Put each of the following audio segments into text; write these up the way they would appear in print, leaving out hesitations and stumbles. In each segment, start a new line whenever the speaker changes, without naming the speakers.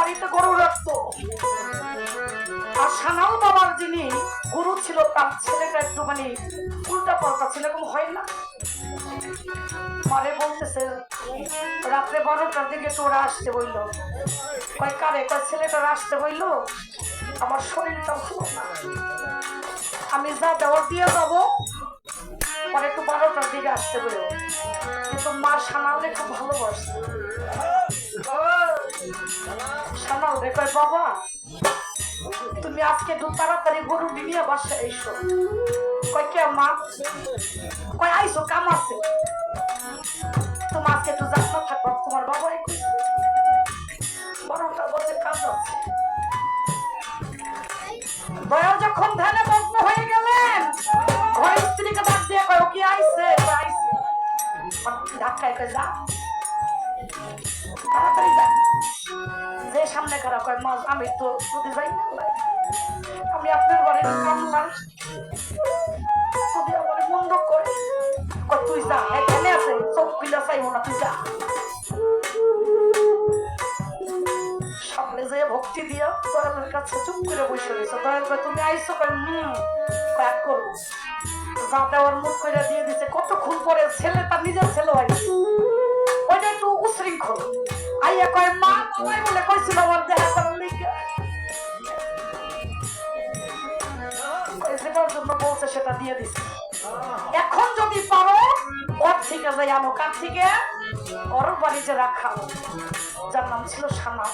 বাড়িতে গরু রাখতো। আর সানাল বাবার যিনি গুরু ছিল তার ছেলেটা একটু মানে উল্টা পাল্টা ছিল, এরকম হয় না? মারে বলতেছে রাত্রে 12টার দিকে তোরা আসতে বললো। কয় কারে? কয় ছেলেটার আসতে বললো, আমার শরীরটা ভালো না, আমি যা দেওয়ার দিয়ে যাবো, পরে একটু 12টার দিকে আসতে বললো। কিন্তু মা সানালে খুব ভালোবাসত। সানাল রে কয় বাবা তুমি আজকে একটু তাড়াতাড়ি গরু নিয়ে বাসায় এসো। কয় কে মা? কয় আইসো, কাম আছে, তোমার আজকে একটু যত্ন থাকবো, তোমার বাবাই 12টা বাজে, কাজ আছে। দয়াল যখন ধ্যানে মগ্ন হয়ে গেলেন, ঘরে স্ত্রীকে ডাক দিয়ে কয় ও কি আইছে? আইছে। ধাক্কায় কয় যা, তাড়াতাড়ি যা। যে সামনে খারাপ কয় মা আমি তো যদি যাই না, আমি আপনার ঘরের কাম মানুষ, যদি আমার মন্দ করে তুই যা, এখানে আছে চোখ খুলে চাইব না, তুই যা। সামনে যে ভক্তি দিয়া দয়ালের কাছে চুপ করে বসে রয়েছে। দয়াল কয় তুমি আইসো? কয় এক করবো, যা দেওয়ার মুখ করে দিয়ে দিচ্ছে। কতক্ষণ পরে ছেলে, তার নিজের ছেলে হয়, ওইটা একটু উশৃঙ্খল আইয়া কয় মা বাবাই বলে কইছিল আমার দেখা করার লিগে, যেটার জন্য বলছে সেটা দিয়ে দিচ্ছে। এখন যদি পারো ওর থেকে যাই আনো। কার থেকে? ওর বাড়িতে রাখা, যার নাম ছিল সানা।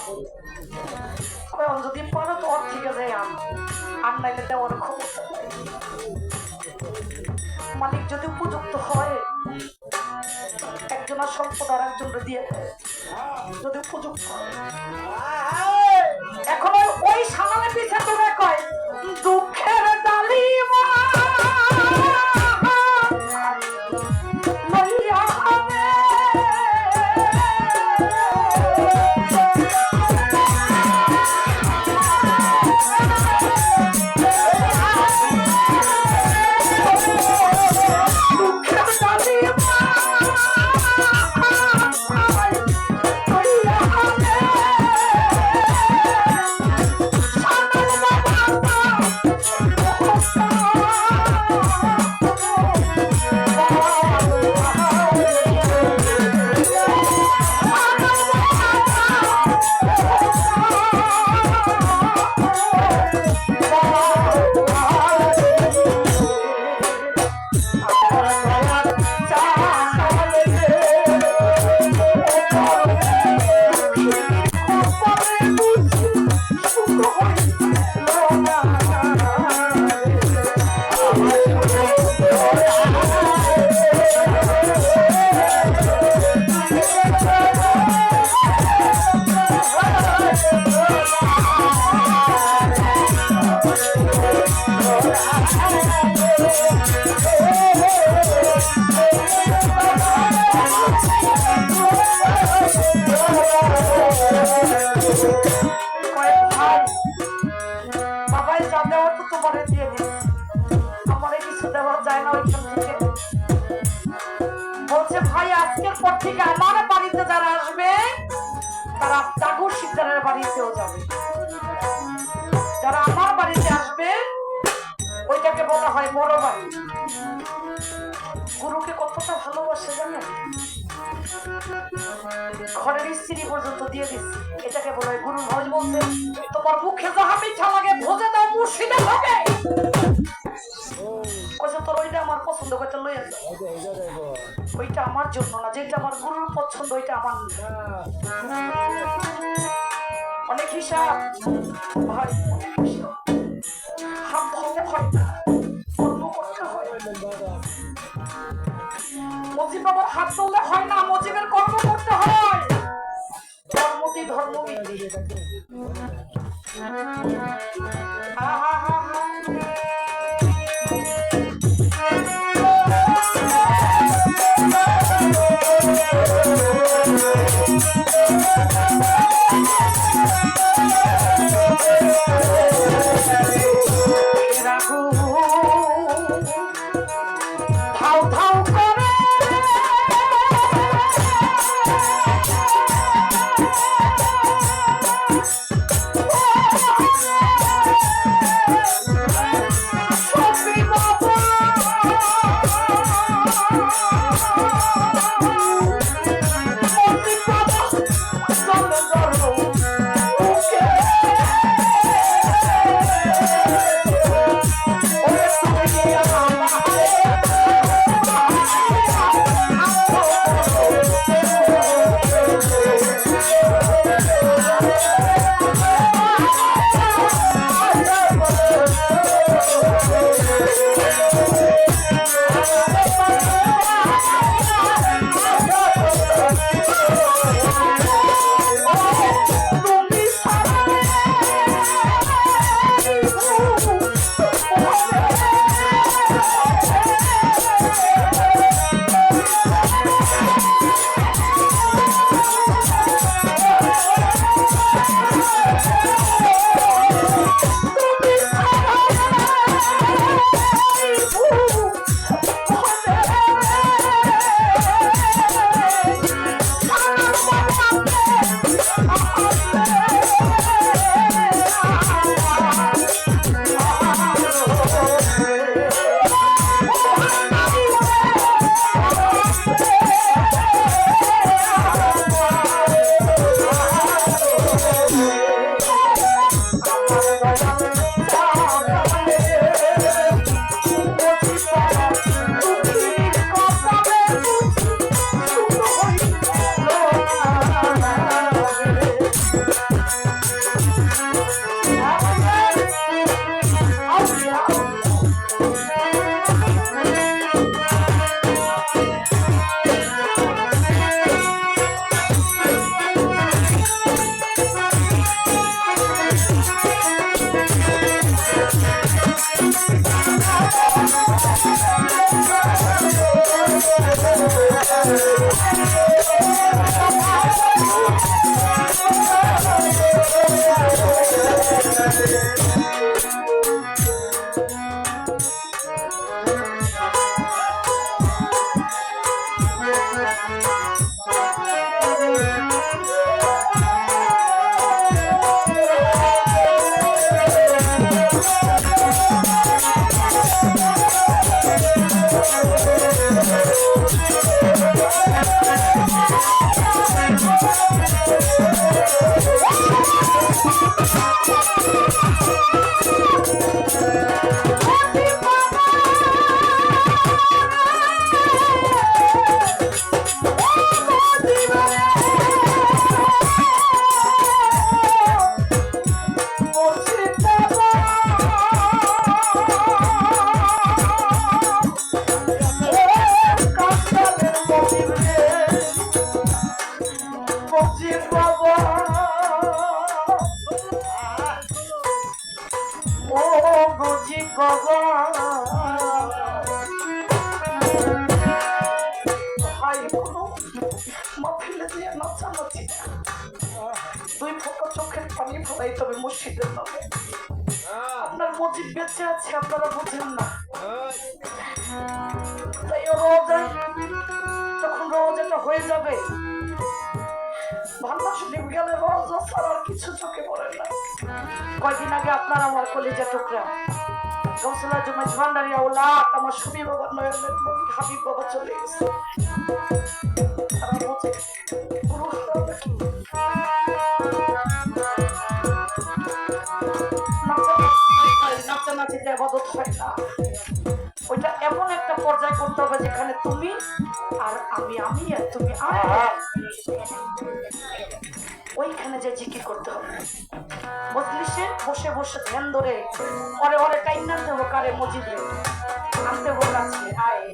যদি পারো তো ওর থেকে যাই আনো, আর নাইলে দেওয়ার খবর। মালিক যদি উপযুক্ত হয় একজনের সম্পদ আর একজনকে দিয়ে দেয়, যদি উপযুক্ত হয়। এখন ওই সামনে পিছে তোরা কয় দুঃখের ডালিমা থেকে আমার বাড়িতে যারা আসবে তারা জাগর শিকদারের বাড়িতেও যাবে। যারা আমার বাড়িতে আসবে ওইটাকে বলা হয় বড় বাড়ি। গুরুকে কতটা ভালোবাসে জানেন? ঘরের স্ত্রী পর্যন্ত দিয়ে দিচ্ছে। এটাকে বলা হয় গুরু। ভোজ বলতে তোমার মুখে যাহা মিঠা লাগে ভোজে দাও মুর্শিদে লাগে। তোর ওইটা আমার পছন্দ করতে লইয়া যাও, ওইটা আমার জন্য না, যেটা আমার গুরুর পছন্দ ওইটা আমার। অনেক হিসাব ভাই, হাত ধরতে হয় না, কর্ম করতে হয়। মজিব বাবার হাত ধরলে হয় না, মজিবের কর্ম করতে হয়। কর্মতি ধর্মবিধি। হা হা হা হা। আপনার মজিদ বেঁচে আছে, আপনারা বুঝেন না। তাই যখন রোজাটা হয়ে যাবে, ভান্ডা শরীফ গেলে রোজা ছাড়ার কিছু চোখে পড়ে না। কয়দিন আগে আপনার আমার কলেজে টুকরা গৌসুল আজম ভান্ডারী আওলাদ আমার সুবি বাবা নয়নের নবী হাবিব বাবা চলে গেছে। নাচানাচিতে ইবাদত হয় না, ওইটা এমন একটা পর্যায়ে করতে হবে যেখানে তুমি আর আমি, আমি আর তুমি, ওইখানে যে জিকির করতে হবে। মজলিসে বসে বসে ধ্যান ধরে পরে ওরে টাইম না দেবো কারে মজিদে আনতে বলছি, আয়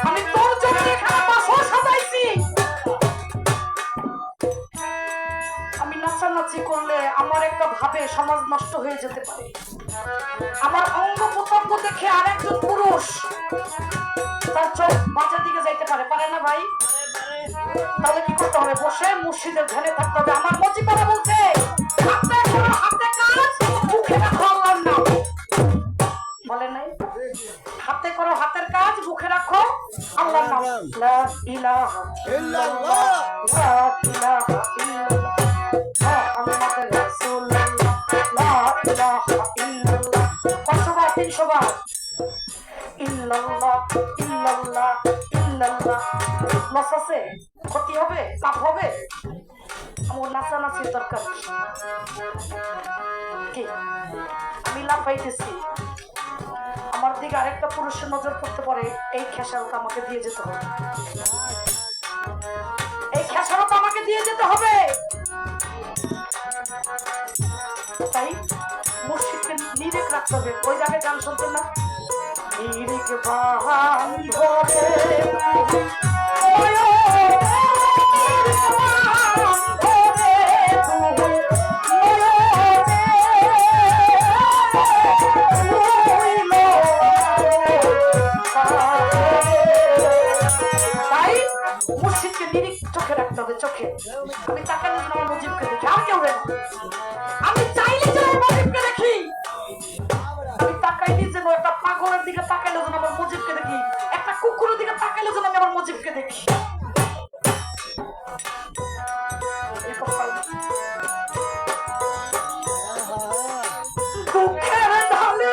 আমি তোর জন্য এখানে বাসর সাজাইছি। আমি নাচানাচি করলে আমার একটা ভাবে সমাজ নষ্ট হয়ে যেতে পারে। আমার অঙ্গ প্রত্যঙ্গ দেখে আরেকজন পুরুষ তার চোখ বাঁচার দিকে যাইতে পারে, পারে না ভাই? তাহলে কি করতে হবে? বসে মুর্শিদের ধ্যানে থাকতে হবে। আমার মজিবারা বলছে হাতে করো হাতে কাজ, মুখে রাখো আল্লাহর নাম। বলে নাই? হাতে করো হাতের কাজ, মুখে রাখো আল্লাহর নাম। লা ইলাহা ইল্লাল্লাহ, লা ইলাহা ইল্লাল্লাহ, মুহাম্মাদুর রাসূলুল্লাহ, লা ইলাহা ইল্লাল্লাহ। 500 বার 300 বার ইল্লাল্লাহ ইল্লাল্লাহ ইল্লাল্লাহ। লস আছে? ক্ষতি হবে? লাভ হবে? আমার নাচানাচির দরকার কি? আমি লাভ পাইতেছি, আমার দিকে আরেকটা পুরুষের নজর পড়তে পারে, এই খেসারত আমাকে দিয়ে যেতে হবে, এই খেসারত আমাকে দিয়ে যেতে হবে। তাই মুর্শিদকে নিরেক রাখতে হবে। ওই জায়গায় গান শুনতেন না? নিরেক বাহান ধরে চোখে। আমি তাকালে আমার মজিবকে দেখি, আর কেউ দেখি। আমি চাইলে যেন মজিবকে দেখি, আমি তাকাইলে যেন একটা পাগলের দিকে তাকাইলে যেন আমার মজিবকে দেখি, একটা কুকুরের দিকে তাকাইলে যেন আমি আমার মজিবকে দেখি। দুঃখের ঢালে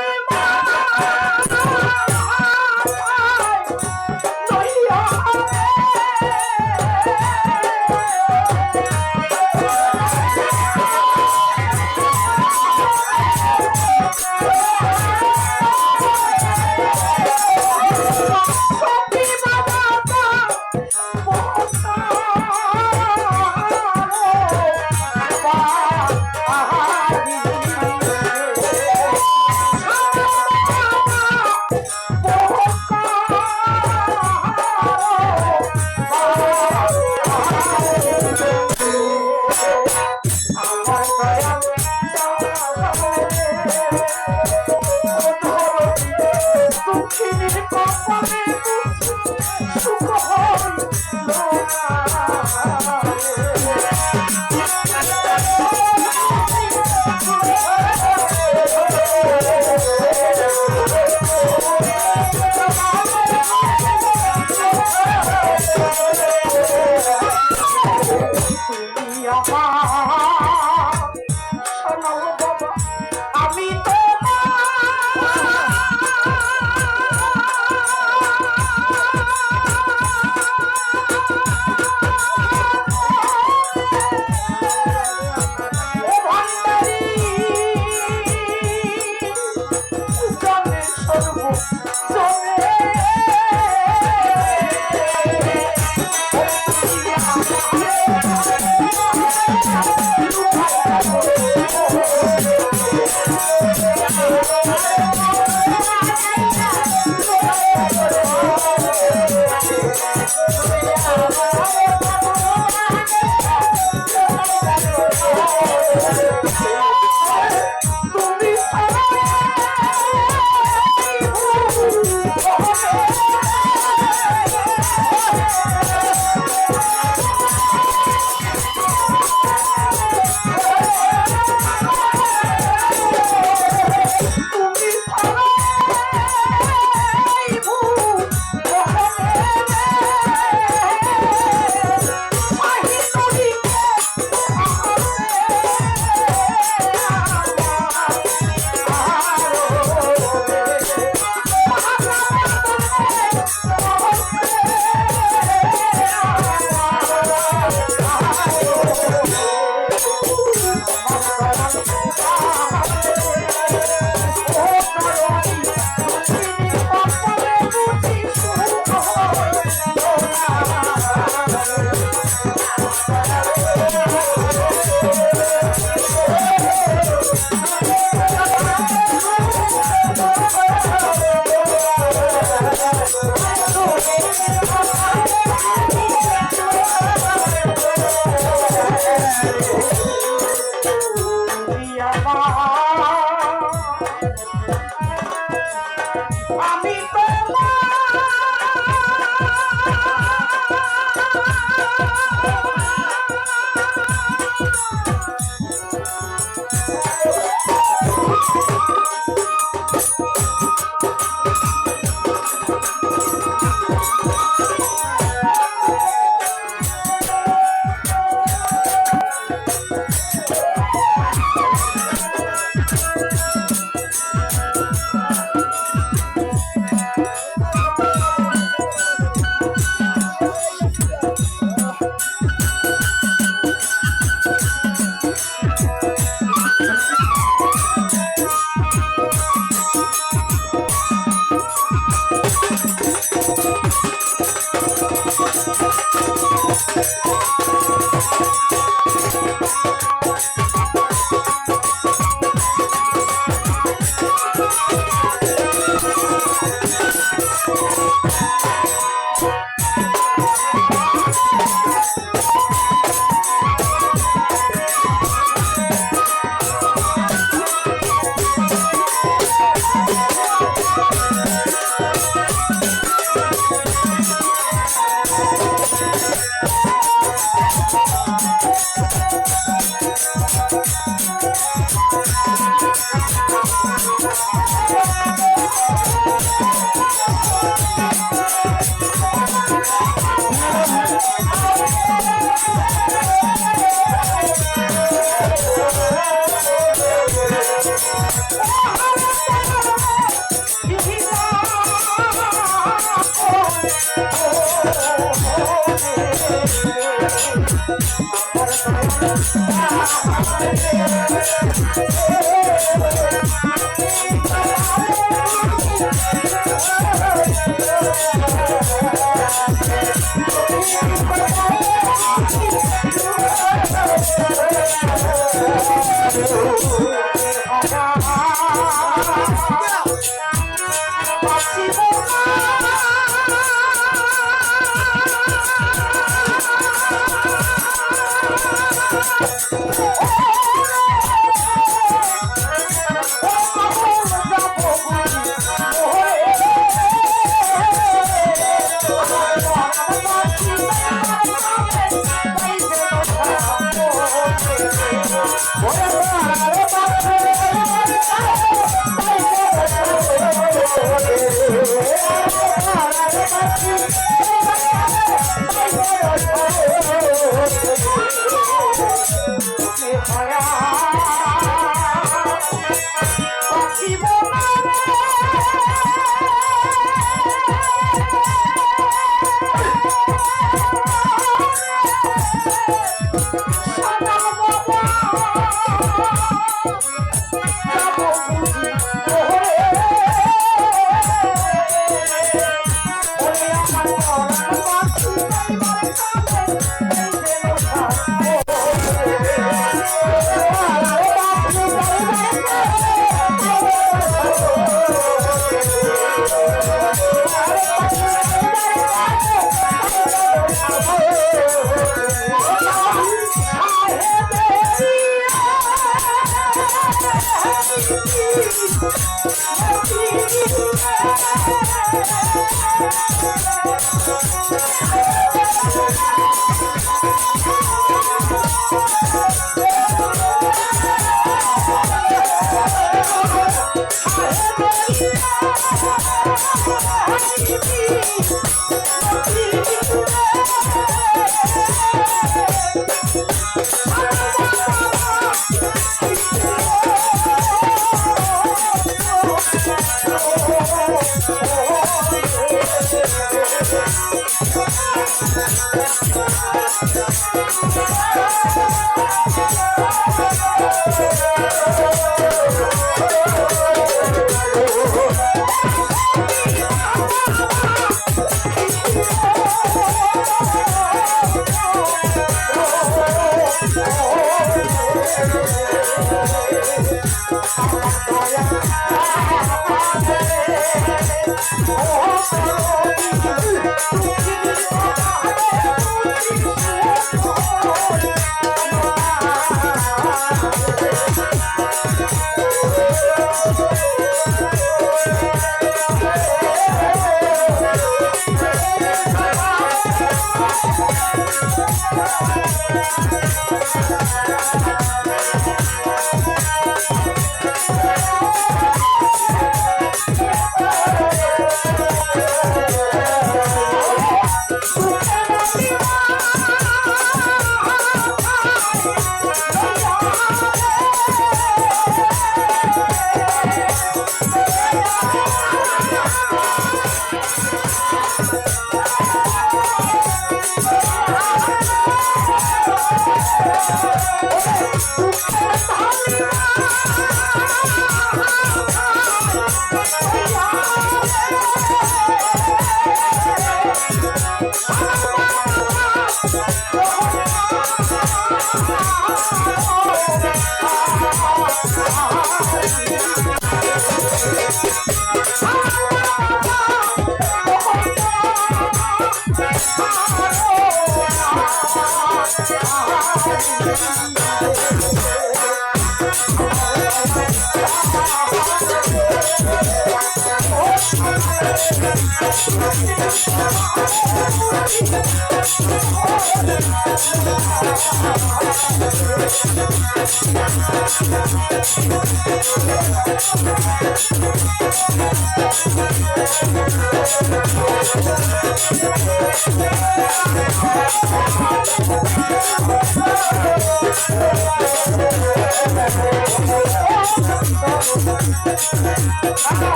Oh,